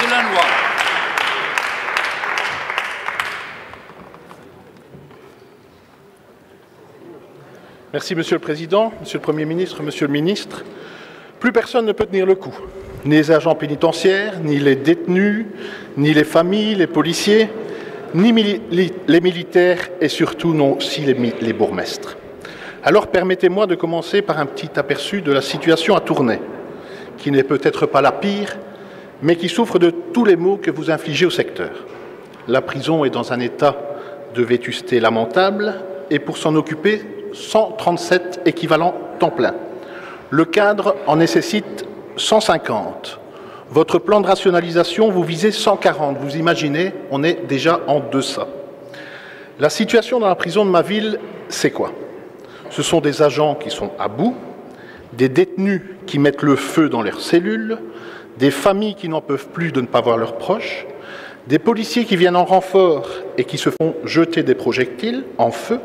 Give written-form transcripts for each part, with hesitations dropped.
Delannoy. Merci Monsieur le Président, Monsieur le Premier ministre, Monsieur le Ministre. Plus personne ne peut tenir le coup. Ni les agents pénitentiaires, ni les détenus, ni les familles, les policiers, ni les militaires et surtout non aussi les bourgmestres. Alors permettez-moi de commencer par un petit aperçu de la situation à Tournai, qui n'est peut-être pas la pire, mais qui souffre de tous les maux que vous infligez au secteur. La prison est dans un état de vétusté lamentable et pour s'en occuper, 137 équivalents temps plein. Le cadre en nécessite 150. Votre plan de rationalisation, vous visez 140. Vous imaginez, on est déjà en deçà. La situation dans la prison de ma ville, c'est quoi? Ce sont des agents qui sont à bout, des détenus qui mettent le feu dans leurs cellules, des familles qui n'en peuvent plus de ne pas voir leurs proches, des policiers qui viennent en renfort et qui se font jeter des projectiles en feu.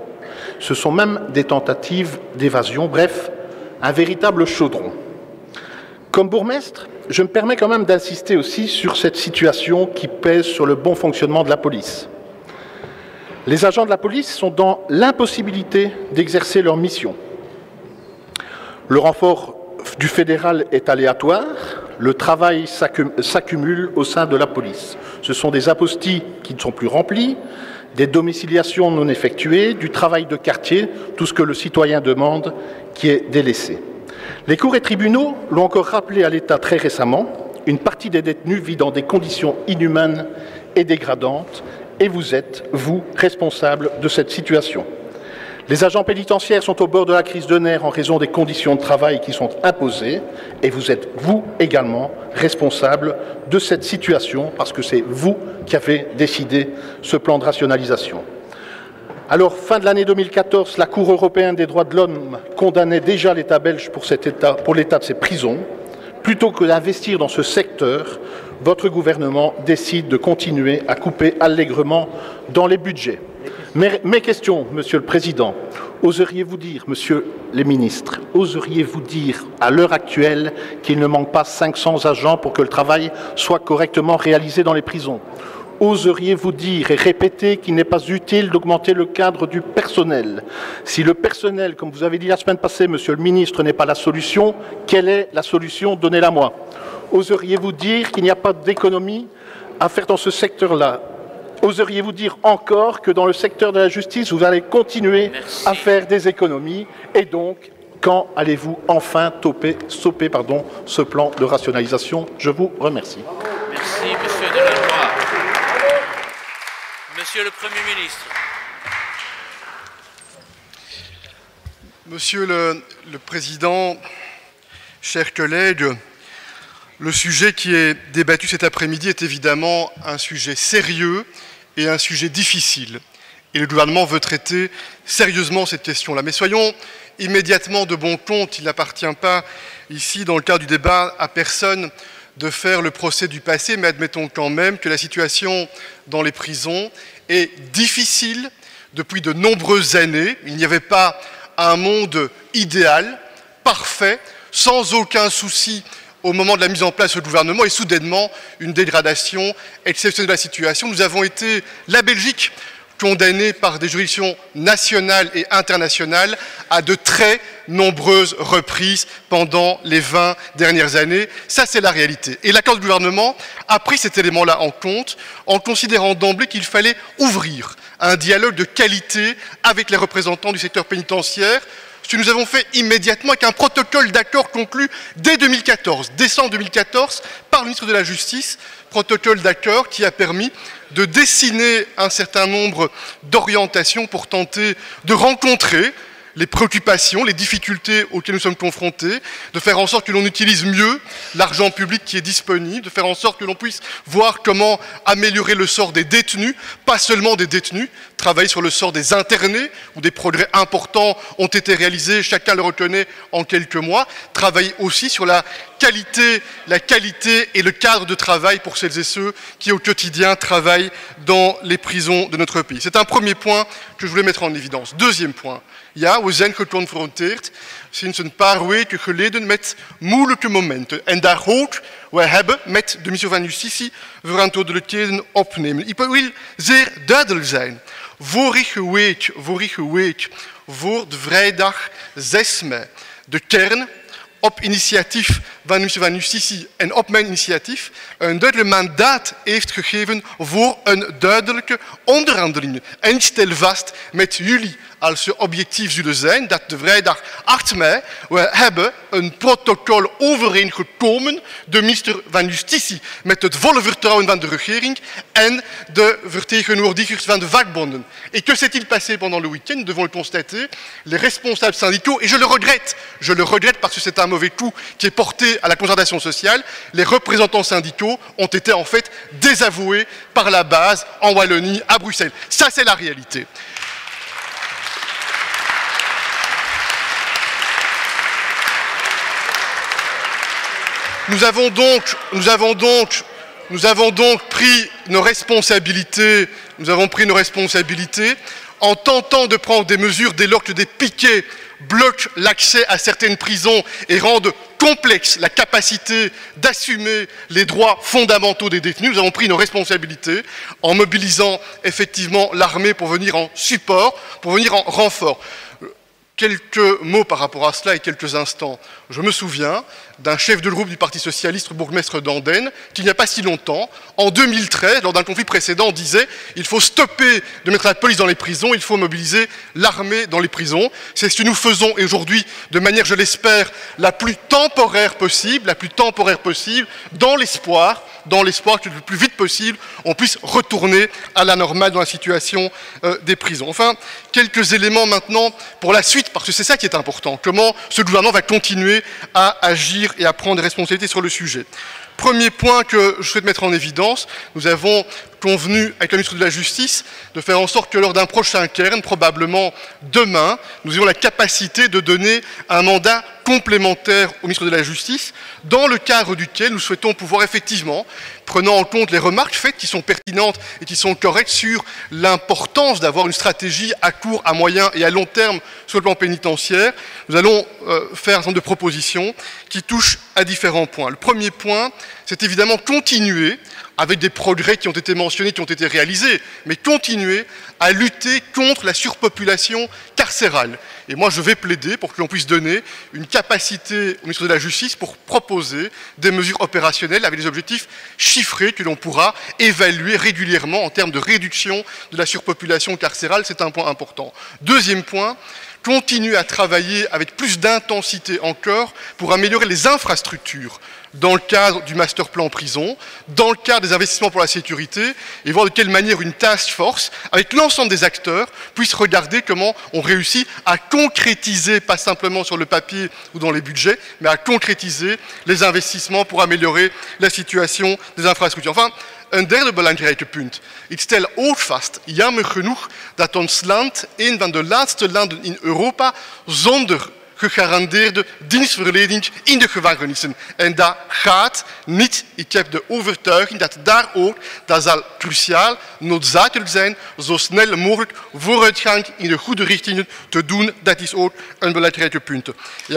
Ce sont même des tentatives d'évasion, bref, un véritable chaudron. Comme bourgmestre, je me permets quand même d'insister aussi sur cette situation qui pèse sur le bon fonctionnement de la police. Les agents de la police sont dans l'impossibilité d'exercer leur mission. Le renfort du fédéral est aléatoire, le travail s'accumule au sein de la police. Ce sont des apostilles qui ne sont plus remplies, des domiciliations non effectuées, du travail de quartier, tout ce que le citoyen demande qui est délaissé. Les cours et tribunaux l'ont encore rappelé à l'État très récemment, une partie des détenus vit dans des conditions inhumaines et dégradantes, et vous êtes, vous, responsable de cette situation. Les agents pénitentiaires sont au bord de la crise de nerfs en raison des conditions de travail qui sont imposées, et vous êtes, vous également, responsable de cette situation, parce que c'est vous qui avez décidé ce plan de rationalisation. Alors, fin de l'année 2014, la Cour européenne des droits de l'homme condamnait déjà l'État belge pour l'état de ses prisons. Plutôt que d'investir dans ce secteur, votre gouvernement décide de continuer à couper allègrement dans les budgets. Mes questions, Monsieur le Président, oseriez-vous dire, Monsieur les ministres, oseriez-vous dire à l'heure actuelle qu'il ne manque pas 500 agents pour que le travail soit correctement réalisé dans les prisons? Oseriez-vous dire et répéter qu'il n'est pas utile d'augmenter le cadre du personnel? Si le personnel, comme vous avez dit la semaine passée, Monsieur le Ministre, n'est pas la solution, quelle est la solution? Donnez-la moi. Oseriez-vous dire qu'il n'y a pas d'économie à faire dans ce secteur-là? Oseriez-vous dire encore que dans le secteur de la justice, vous allez continuer à faire des économies? Et donc, quand allez-vous enfin stopper ce plan de rationalisation? Je vous remercie. Merci, Monsieur Delannoy. Monsieur le Premier ministre. Monsieur le Président, chers collègues, le sujet qui est débattu cet après-midi est évidemment un sujet sérieux et un sujet difficile. Et le gouvernement veut traiter sérieusement cette question-là. Mais soyons immédiatement de bon compte, il n'appartient pas ici, dans le cadre du débat, à personne de faire le procès du passé, mais admettons quand même que la situation dans les prisons est difficile depuis de nombreuses années. Il n'y avait pas un monde idéal, parfait, sans aucun souci au moment de la mise en place du gouvernement, et soudainement une dégradation exceptionnelle de la situation. Nous avons été, la Belgique, condamnée par des juridictions nationales et internationales à de très nombreuses reprises pendant les 20 dernières années. Ça, c'est la réalité. Et l'accord du gouvernement a pris cet élément-là en compte, en considérant d'emblée qu'il fallait ouvrir un dialogue de qualité avec les représentants du secteur pénitentiaire, ce que nous avons fait immédiatement avec un protocole d'accord conclu dès 2014, décembre 2014, par le ministre de la Justice, protocole d'accord qui a permis de dessiner un certain nombre d'orientations pour tenter de rencontrer les préoccupations, les difficultés auxquelles nous sommes confrontés, de faire en sorte que l'on utilise mieux l'argent public qui est disponible, de faire en sorte que l'on puisse voir comment améliorer le sort des détenus, pas seulement des détenus, travailler sur le sort des internés, où des progrès importants ont été réalisés, chacun le reconnaît en quelques mois, travailler aussi sur la qualité et le cadre de travail pour celles et ceux qui au quotidien travaillent dans les prisons de notre pays. C'est un premier point que je voulais mettre en évidence. Deuxième point. Ja, we zijn geconfronteerd sinds een paar weken geleden met moeilijke momenten. En daar hoort we hebben met de minister van Justitie verantwoordelijkheden opnemen. Ik wil zeer duidelijk zijn. Vorige week, voor de vrijdag 6 mei, de kern op initiatief van de minister van Justitie en op mijn initiatief een duidelijk mandaat heeft gegeven voor een duidelijke onderhandeling. En ik stel vast met jullie als ze objectief zullen zijn dat de vrijdag 8 mei we hebben een protocol overeengekomen, de minister van Justitie met het volle vertrouwen van de regering en de vertegenwoordigers van de vakbonden. Et que s'est-il passé pendant le week-end? Nous devons le constater. Les responsables syndicaux, et je le regrette parce que c'est un mauvais coup qui est porté à la concertation sociale, les représentants syndicaux ont été en fait désavoués par la base en Wallonie, à Bruxelles. Ça, c'est la réalité. Nous avons donc pris nos responsabilités, en tentant de prendre des mesures dès lors que des piquets bloquent l'accès à certaines prisons et rendent complexe la capacité d'assumer les droits fondamentaux des détenus. Nous avons pris nos responsabilités en mobilisant effectivement l'armée pour venir en support, pour venir en renfort. Quelques mots par rapport à cela et quelques instants. Je me souviens d'un chef de groupe du Parti socialiste, bourgmestre d'Andenne, qui il n'y a pas si longtemps, en 2013, lors d'un conflit précédent, disait « Il faut stopper de mettre la police dans les prisons, il faut mobiliser l'armée dans les prisons ». C'est ce que nous faisons aujourd'hui de manière, je l'espère, la plus temporaire possible, dans l'espoir que le plus vite possible, on puisse retourner à la normale dans la situation des prisons. Enfin, quelques éléments maintenant pour la suite, parce que c'est ça qui est important. Comment ce gouvernement va continuer à agir et à prendre des responsabilités sur le sujet. Premier point que je souhaite mettre en évidence, nous avons convenu avec le ministre de la Justice de faire en sorte que lors d'un prochain cairn, probablement demain, nous ayons la capacité de donner un mandat complémentaire au ministre de la Justice, dans le cadre duquel nous souhaitons pouvoir effectivement, prenant en compte les remarques faites qui sont pertinentes et qui sont correctes sur l'importance d'avoir une stratégie à court, à moyen et à long terme sur le plan pénitentiaire, nous allons faire un certain nombre de propositions qui touchent à différents points. Le premier point, c'est évidemment continuer avec des progrès qui ont été mentionnés, qui ont été réalisés, mais continuer à lutter contre la surpopulation carcérale. Et moi, je vais plaider pour que l'on puisse donner une capacité au ministre de la Justice pour proposer des mesures opérationnelles avec des objectifs chiffrés que l'on pourra évaluer régulièrement en termes de réduction de la surpopulation carcérale. C'est un point important. Deuxième point, continuer à travailler avec plus d'intensité encore pour améliorer les infrastructures dans le cadre du master plan prison, dans le cadre des investissements pour la sécurité, et voir de quelle manière une task force, avec l'ensemble des acteurs, puisse regarder comment on réussit à concrétiser, pas simplement sur le papier ou dans les budgets, mais à concrétiser les investissements pour améliorer la situation des infrastructures. Enfin, een derde belangrijke punt. Ik stel ook vast, jammer genoeg, dat ons land een van de laatste landen in Europa zonder gegarandeerde dienstverlening in de gevangenissen. En dat gaat niet. Ik heb de overtuiging dat daar ook, dat zal cruciaal, noodzakelijk zijn, zo snel mogelijk vooruitgang in de goede richtingen te doen. Dat is ook een belangrijke punt. Et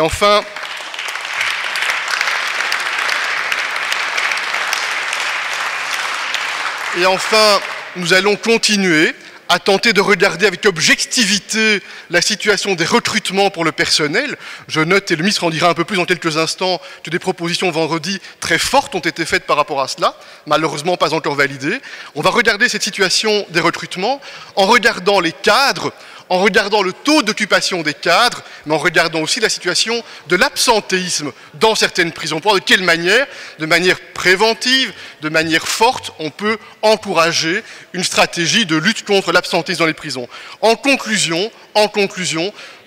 enfin, nous allons continuer à tenter de regarder avec objectivité la situation des recrutements pour le personnel. Je note, et le ministre en dira un peu plus dans quelques instants, que des propositions vendredi très fortes ont été faites par rapport à cela, malheureusement pas encore validées. On va regarder cette situation des recrutements en regardant les cadres, en regardant le taux d'occupation des cadres, mais en regardant aussi la situation de l'absentéisme dans certaines prisons. Pour voir de quelle manière, de manière préventive, de manière forte, on peut encourager une stratégie de lutte contre l'absentéisme dans les prisons. En conclusion,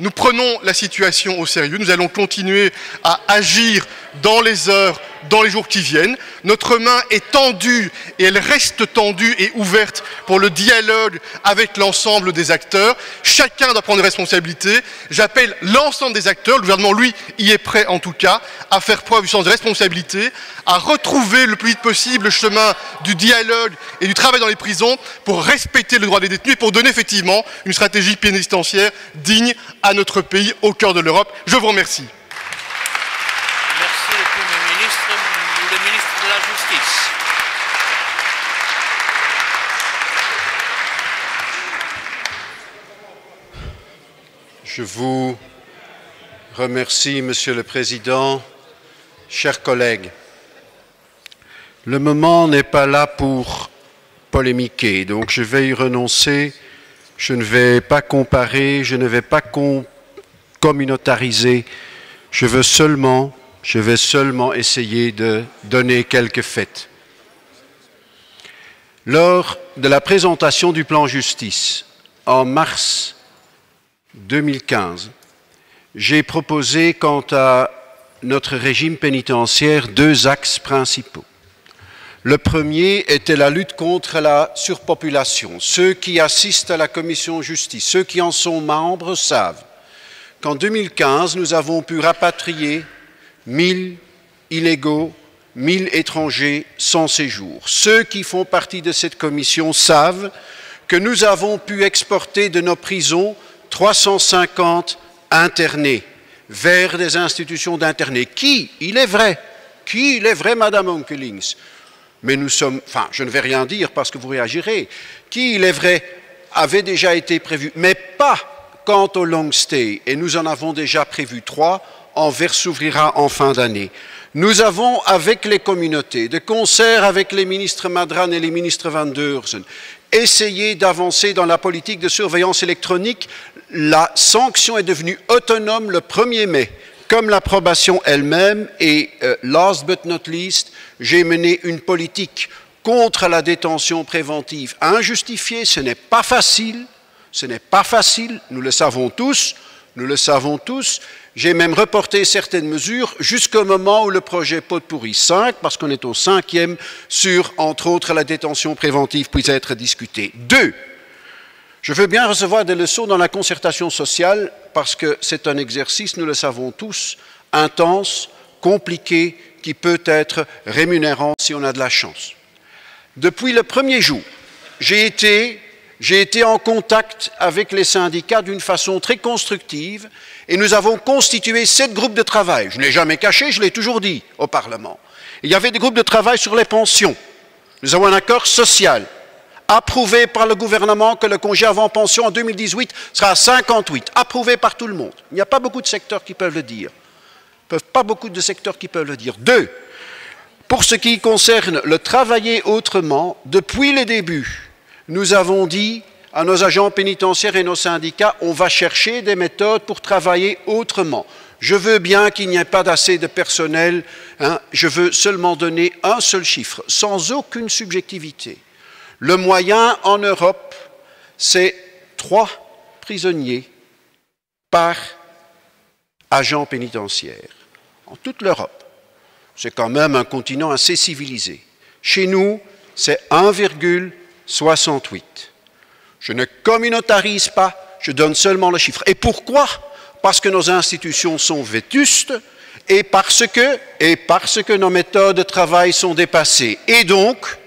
nous prenons la situation au sérieux, nous allons continuer à agir dans les heures, dans les jours qui viennent. Notre main est tendue et elle reste tendue et ouverte pour le dialogue avec l'ensemble des acteurs. Chacun doit prendre des responsabilités. J'appelle l'ensemble des acteurs, le gouvernement, lui, y est prêt en tout cas, à faire preuve du sens de responsabilité, à retrouver le plus vite possible le chemin du dialogue et du travail dans les prisons pour respecter le droit des détenus et pour donner effectivement une stratégie pénitentiaire digne à notre pays au cœur de l'Europe. Je vous remercie. Merci, le Premier ministre. Le ministre de Justice. Je vous remercie, Monsieur le Président, chers collègues. Le moment n'est pas là pour polémiquer, donc je vais y renoncer. Je ne vais pas comparer, je ne vais pas communautariser. Je vais seulement essayer de donner quelques faits. Lors de la présentation du plan justice, en mars 2015, j'ai proposé, quant à notre régime pénitentiaire, 2 axes principaux. Le premier était la lutte contre la surpopulation. Ceux qui assistent à la commission justice, ceux qui en sont membres savent qu'en 2015, nous avons pu rapatrier 1000 illégaux, 1000 étrangers sans séjour. Ceux qui font partie de cette commission savent que nous avons pu exporter de nos prisons 350 internés vers des institutions d'internés qui, il est vrai, Madame Onkelings, mais nous sommes, enfin, je ne vais rien dire parce que vous réagirez, qui, il est vrai, avait déjà été prévu, mais pas quant au long stay, et nous en avons déjà prévu 3, Anvers s'ouvrira en fin d'année. Nous avons, avec les communautés, de concert avec les ministres Madran et les ministres Van Deurzen, essayé d'avancer dans la politique de surveillance électronique. La sanction est devenue autonome le 1er mai, comme l'approbation elle-même. Et last but not least, j'ai mené une politique contre la détention préventive injustifiée. Ce n'est pas facile, nous le savons tous. J'ai même reporté certaines mesures jusqu'au moment où le projet Pot-pourri 5, parce qu'on est au 5e, sur, entre autres, la détention préventive, puisse être discuté. 2. Je veux bien recevoir des leçons dans la concertation sociale, parce que c'est un exercice, nous le savons tous, intense, compliqué, qui peut être rémunérant si on a de la chance. Depuis le premier jour, j'ai été en contact avec les syndicats d'une façon très constructive et nous avons constitué 7 groupes de travail. Je ne l'ai jamais caché, je l'ai toujours dit au Parlement. Il y avait des groupes de travail sur les pensions. Nous avons un accord social approuvé par le gouvernement que le congé avant pension en 2018 sera à 58, approuvé par tout le monde. Il n'y a pas beaucoup de secteurs qui peuvent le dire. Pas beaucoup de secteurs qui peuvent le dire. 2. Pour ce qui concerne le travailler autrement, depuis le début, nous avons dit à nos agents pénitentiaires et nos syndicats, on va chercher des méthodes pour travailler autrement. Je veux bien qu'il n'y ait pas d'assez de personnel, je veux seulement donner un seul chiffre, sans aucune subjectivité. Le moyen en Europe, c'est 3 prisonniers par agent pénitentiaire, en toute l'Europe. C'est quand même un continent assez civilisé. Chez nous, c'est 1,68. Je ne communautarise pas, je donne seulement le chiffre. Et pourquoi? Parce que nos institutions sont vétustes et parce que nos méthodes de travail sont dépassées. Et donc,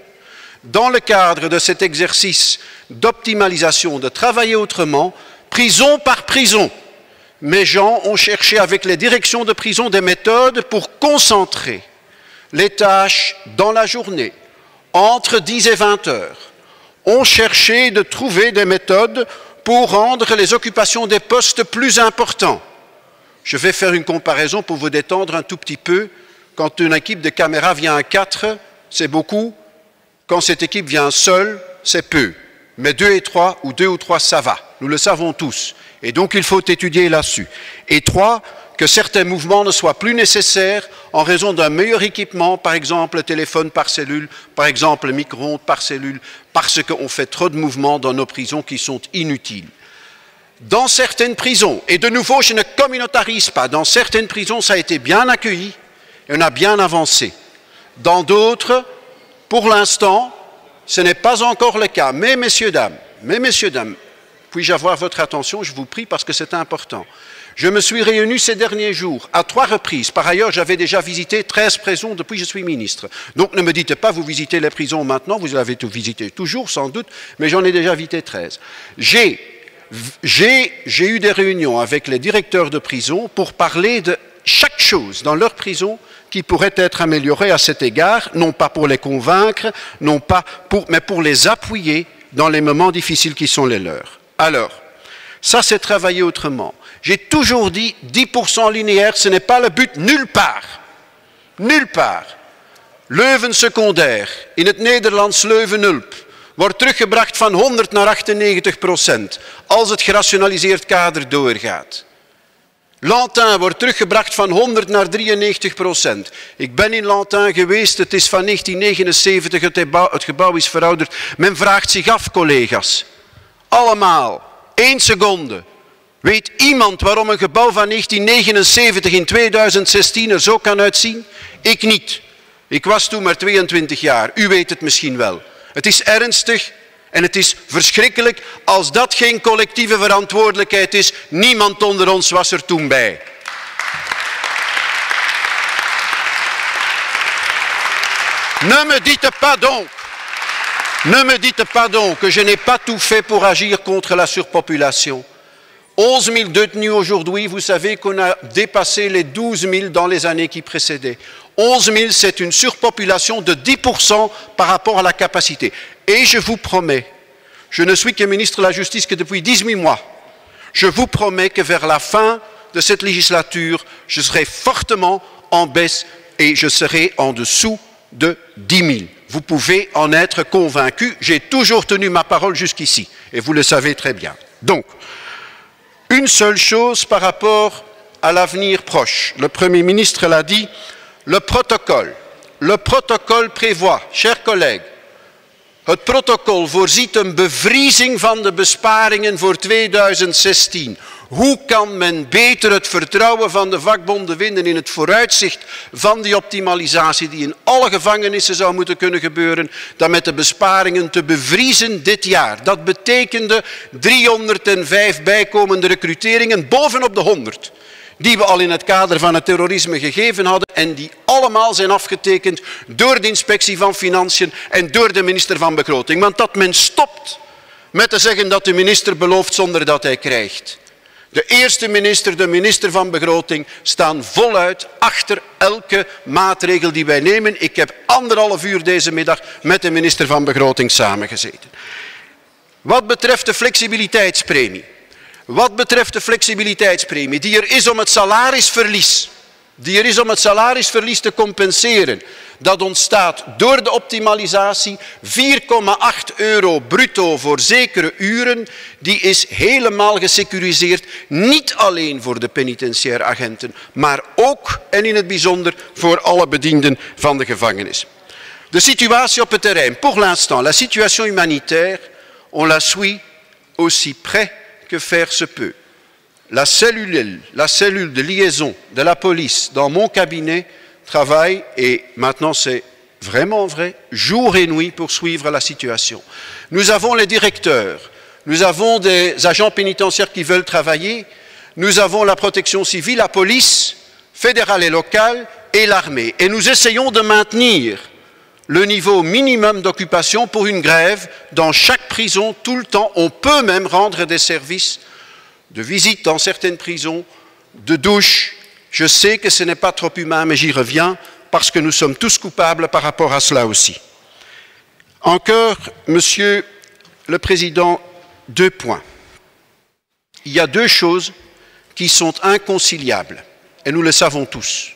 dans le cadre de cet exercice d'optimalisation, de travailler autrement, prison par prison, mes gens ont cherché avec les directions de prison des méthodes pour concentrer les tâches dans la journée, entre 10 et 20 heures. On cherchait de trouver des méthodes pour rendre les occupations des postes plus importants. Je vais faire une comparaison pour vous détendre un tout petit peu. Quand une équipe de caméras vient à 4, c'est beaucoup. Quand cette équipe vient seule, c'est peu. Mais 2 et 3, ou 2 ou 3, ça va. Nous le savons tous. Et donc, il faut étudier là-dessus. Et 3, que certains mouvements ne soient plus nécessaires en raison d'un meilleur équipement, par exemple le téléphone par cellule, par exemple le micro-ondes par cellule, parce qu'on fait trop de mouvements dans nos prisons qui sont inutiles. Dans certaines prisons, et de nouveau je ne communautarise pas, dans certaines prisons ça a été bien accueilli et on a bien avancé. Dans d'autres, pour l'instant, ce n'est pas encore le cas. Mais messieurs, dames, puis-je avoir votre attention, je vous prie, parce que c'est important. Je me suis réuni ces derniers jours à 3 reprises. Par ailleurs, j'avais déjà visité 13 prisons depuis que je suis ministre. Donc ne me dites pas, vous visitez les prisons maintenant, vous l'avez tout visité toujours, sans doute, mais j'en ai déjà visité 13. J'ai eu des réunions avec les directeurs de prison pour parler de chaque chose dans leur prison qui pourraient être améliorées à cet égard, non pas pour les convaincre, mais pour les appuyer dans les moments difficiles qui sont les leurs. Alors, ça c'est travailler autrement. J'ai toujours dit 10% linéaire, ce n'est pas le but nulle part. Nulle part. Leuven secondair, in het Nederlands Leuven-Ulp, wordt teruggebracht van 100 naar 98% als het gerationaliseerd kader doorgaat. Lantin wordt teruggebracht van 100 naar 93%. Ik ben in Lantin geweest, het is van 1979, het gebouw is verouderd. Men vraagt zich af, collega's. Allemaal, 1 seconde. Weet iemand waarom een gebouw van 1979 in 2016 er zo kan uitzien? Ik niet. Ik was toen maar 22 jaar. U weet het misschien wel. Het is ernstig en het is verschrikkelijk. Als dat geen collectieve verantwoordelijkheid is, niemand onder ons was er toen bij. Ne me dites pas donc que je n'ai pas tout fait pour agir contre la surpopulation. 11 000 détenus aujourd'hui, vous savez qu'on a dépassé les 12 000 dans les années qui précédaient. 11 000, c'est une surpopulation de 10% par rapport à la capacité. Et je vous promets, je ne suis que ministre de la Justice que depuis 18 mois, je vous promets que vers la fin de cette législature, je serai fortement en baisse et je serai en dessous de 10 000. Vous pouvez en être convaincu, j'ai toujours tenu ma parole jusqu'ici, et vous le savez très bien. Donc, une seule chose par rapport à l'avenir proche. Le Premier ministre l'a dit, le protocole. Le protocole prévoit, chers collègues, het protocol voorziet een bevriezing van de besparingen voor 2016. Hoe kan men beter het vertrouwen van de vakbonden winnen in het vooruitzicht van die optimalisatie die in alle gevangenissen zou moeten kunnen gebeuren, dan met de besparingen te bevriezen dit jaar. Dat betekende 305 bijkomende recruteringen bovenop de 100 die we al in het kader van het terrorisme gegeven hadden en die allemaal zijn afgetekend door de Inspectie van Financiën en door de minister van Begroting. Want dat men stopt met te zeggen dat de minister belooft zonder dat hij krijgt. De eerste minister, de minister van Begroting staan voluit achter elke maatregel die wij nemen. Ik heb 1,5 uur deze middag met de minister van Begroting samengezeten. Wat betreft de flexibiliteitspremie. Die er is om het salarisverlies te compenseren. Dat ontstaat door de optimalisatie, 4,8 euro bruto voor zekere uren, die is helemaal gesecuriseerd, niet alleen voor de penitentiaire agenten, maar ook en in het bijzonder voor alle bedienden van de gevangenis. De situatie op het terrein, pour l'instant, la situation humanitaire, on la suit aussi près que faire se peut. La cellule de liaison de la police dans mon cabinet travaille, et maintenant c'est vraiment vrai, jour et nuit pour suivre la situation. Nous avons les directeurs, nous avons des agents pénitentiaires qui veulent travailler, nous avons la protection civile, la police fédérale et locale et l'armée. Et nous essayons de maintenir le niveau minimum d'occupation pour une grève dans chaque prison tout le temps. On peut même rendre des services de visite dans certaines prisons, de douche. Je sais que ce n'est pas trop humain, mais j'y reviens parce que nous sommes tous coupables par rapport à cela aussi. Encore, Monsieur le Président, 2 points. Il y a 2 choses qui sont inconciliables, et nous le savons tous.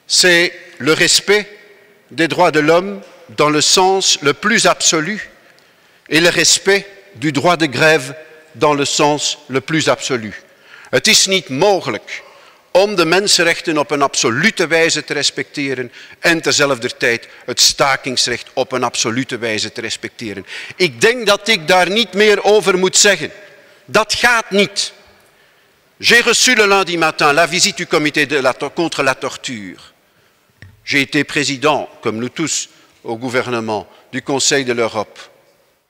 C'est le respect des droits de l'homme dans le sens le plus absolu et le respect du droit de grève dans le sens le plus absolu. Het is niet mogelijk om de mensenrechten op een absolute wijze te respecteren en terzelfdertijd het stakingsrecht op een absolute wijze te respecteren. Ik denk dat ik daar niet meer over moet zeggen. Dat gaat niet. J'ai reçu le lundi matin la visite du comité contre la torture. J'ai été président, comme nous tous, au gouvernement du Conseil de l'Europe.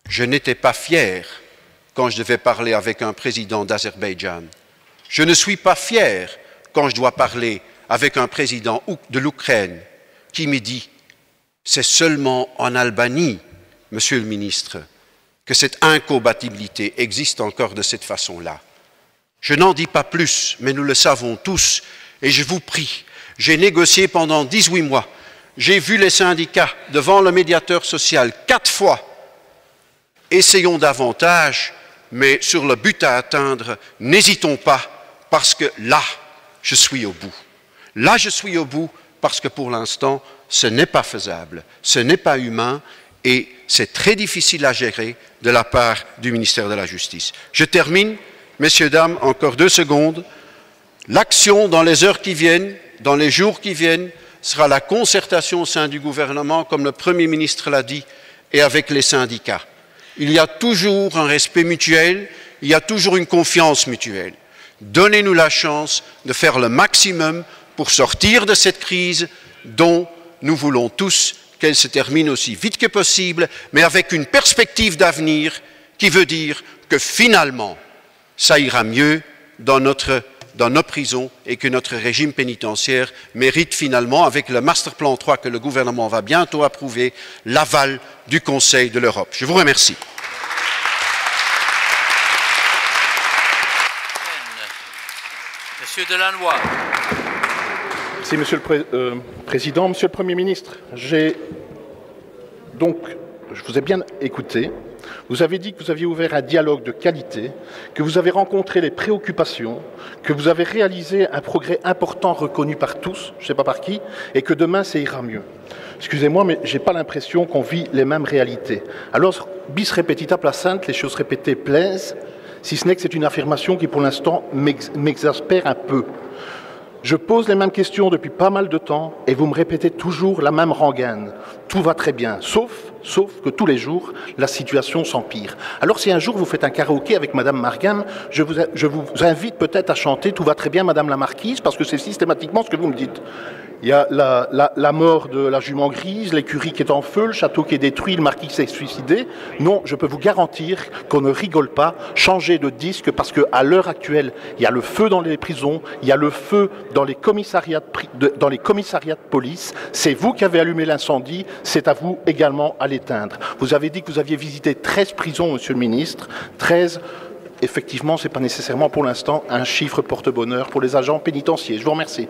Je n'étais pas fier quand je devais parler avec un président d'Azerbaïdjan. Je ne suis pas fier quand je dois parler avec un président de l'Ukraine qui me dit « c'est seulement en Albanie, Monsieur le ministre, que cette incompatibilité existe encore de cette façon-là ». Je n'en dis pas plus, mais nous le savons tous, et je vous prie, J'ai négocié pendant 18 mois. J'ai vu les syndicats devant le médiateur social 4 fois. Essayons davantage, mais sur le but à atteindre, n'hésitons pas, parce que là, je suis au bout. Là, je suis au bout parce que pour l'instant, ce n'est pas faisable, ce n'est pas humain et c'est très difficile à gérer de la part du ministère de la Justice. Je termine, messieurs, dames, encore 2 secondes. L'action dans les heures qui viennent, dans les jours qui viennent, sera la concertation au sein du gouvernement, comme le Premier ministre l'a dit, et avec les syndicats. Il y a toujours un respect mutuel, il y a toujours une confiance mutuelle. Donnez-nous la chance de faire le maximum pour sortir de cette crise dont nous voulons tous qu'elle se termine aussi vite que possible, mais avec une perspective d'avenir qui veut dire que finalement, ça ira mieux dans nos prisons et que notre régime pénitentiaire mérite finalement, avec le Master Plan 3 que le gouvernement va bientôt approuver, l'aval du Conseil de l'Europe. Je vous remercie. Monsieur Delannoy. Merci, Monsieur le Président. Monsieur le Premier ministre, je vous ai bien écouté. Vous avez dit que vous aviez ouvert un dialogue de qualité, que vous avez rencontré les préoccupations, que vous avez réalisé un progrès important reconnu par tous, je ne sais pas par qui, et que demain, ça ira mieux. Excusez-moi, mais je n'ai pas l'impression qu'on vit les mêmes réalités. Alors, bis repetita placent, les choses répétées plaisent, si ce n'est que c'est une affirmation qui, pour l'instant, m'exaspère un peu. Je pose les mêmes questions depuis pas mal de temps et vous me répétez toujours la même rengaine. Tout va très bien, sauf que tous les jours, la situation s'empire. Alors si un jour vous faites un karaoké avec Madame Margam, je vous invite peut-être à chanter « Tout va très bien, Madame la Marquise » parce que c'est systématiquement ce que vous me dites. Il y a la mort de la jument grise, l'écurie qui est en feu, le château qui est détruit, le marquis qui s'est suicidé. Non, je peux vous garantir qu'on ne rigole pas. Changez de disque parce qu'à l'heure actuelle, il y a le feu dans les prisons, il y a le feu dans les commissariats de police. C'est vous qui avez allumé l'incendie, c'est à vous également à l'éteindre. Vous avez dit que vous aviez visité 13 prisons, Monsieur le Ministre. 13, effectivement, ce n'est pas nécessairement pour l'instant un chiffre porte-bonheur pour les agents pénitentiaires. Je vous remercie.